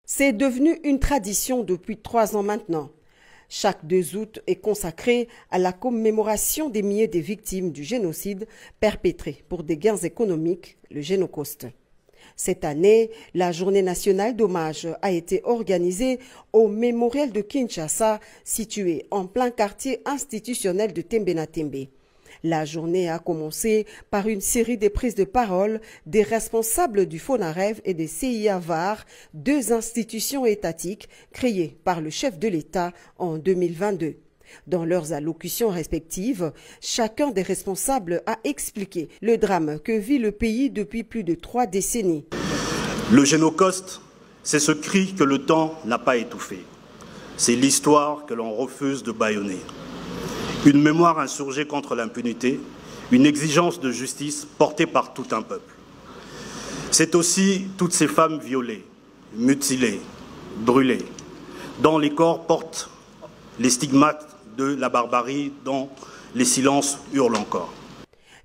C'est devenu une tradition depuis 3 ans maintenant. Chaque 2 août est consacré à la commémoration des milliers de victimes du génocide perpétré pour des gains économiques, le Génocost. Cette année, la journée nationale d'hommage a été organisée au mémorial de Kinshasa, situé en plein quartier institutionnel de Tembe-na-Tembe. La journée a commencé par une série de prises de parole des responsables du FONAREV et des CIA-VAR, 2 institutions étatiques créées par le chef de l'État en 2022. Dans leurs allocutions respectives, chacun des responsables a expliqué le drame que vit le pays depuis plus de 3 décennies. Le Génocost, c'est ce cri que le temps n'a pas étouffé. C'est l'histoire que l'on refuse de bâillonner. Une mémoire insurgée contre l'impunité, une exigence de justice portée par tout un peuple. C'est aussi toutes ces femmes violées, mutilées, brûlées, dont les corps portent les stigmates de la barbarie, dont les silences hurlent encore.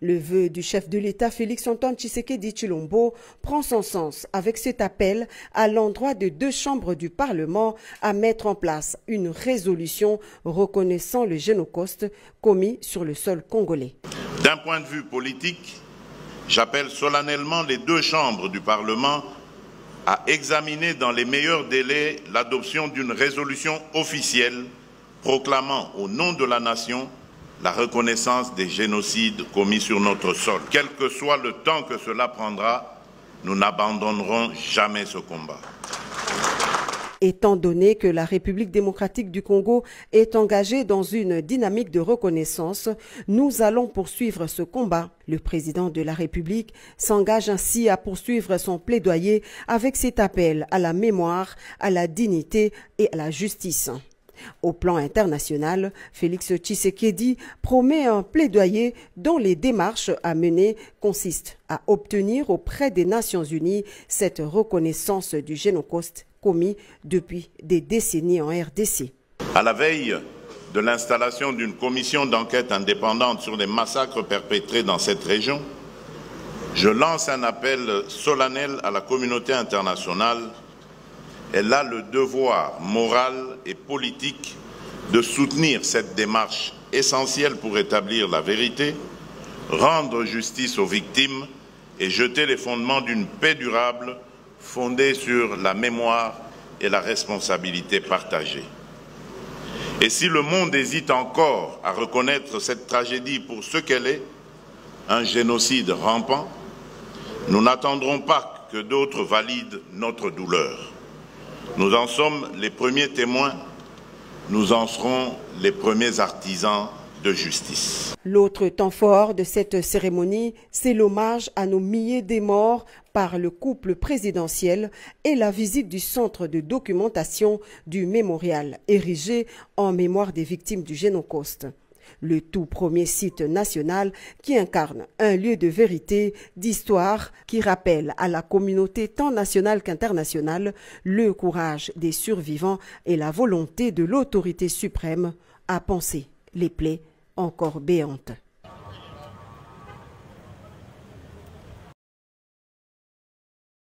Le vœu du chef de l'État Félix-Antoine Tshisekedi Tshilombo prend son sens avec cet appel à l'endroit de 2 chambres du Parlement à mettre en place une résolution reconnaissant le Génocost commis sur le sol congolais. D'un point de vue politique, j'appelle solennellement les 2 chambres du Parlement à examiner dans les meilleurs délais l'adoption d'une résolution officielle proclamant au nom de la nation la reconnaissance des génocides commis sur notre sol. Quel que soit le temps que cela prendra, nous n'abandonnerons jamais ce combat. Étant donné que la République démocratique du Congo est engagée dans une dynamique de reconnaissance, nous allons poursuivre ce combat. Le président de la République s'engage ainsi à poursuivre son plaidoyer avec cet appel à la mémoire, à la dignité et à la justice. Au plan international, Félix Tshisekedi promet un plaidoyer dont les démarches à mener consistent à obtenir auprès des Nations Unies cette reconnaissance du Génocost commis depuis des décennies en RDC. À la veille de l'installation d'une commission d'enquête indépendante sur les massacres perpétrés dans cette région, je lance un appel solennel à la communauté internationale. Elle a le devoir moral et politique de soutenir cette démarche essentielle pour établir la vérité, rendre justice aux victimes et jeter les fondements d'une paix durable fondée sur la mémoire et la responsabilité partagée. Et si le monde hésite encore à reconnaître cette tragédie pour ce qu'elle est, un génocide rampant, nous n'attendrons pas que d'autres valident notre douleur. Nous en sommes les premiers témoins, nous en serons les premiers artisans de justice. L'autre temps fort de cette cérémonie, c'est l'hommage à nos milliers de morts par le couple présidentiel et la visite du centre de documentation du mémorial érigé en mémoire des victimes du Génocost. Le tout premier site national qui incarne un lieu de vérité, d'histoire, qui rappelle à la communauté tant nationale qu'internationale le courage des survivants et la volonté de l'autorité suprême à panser les plaies encore béantes.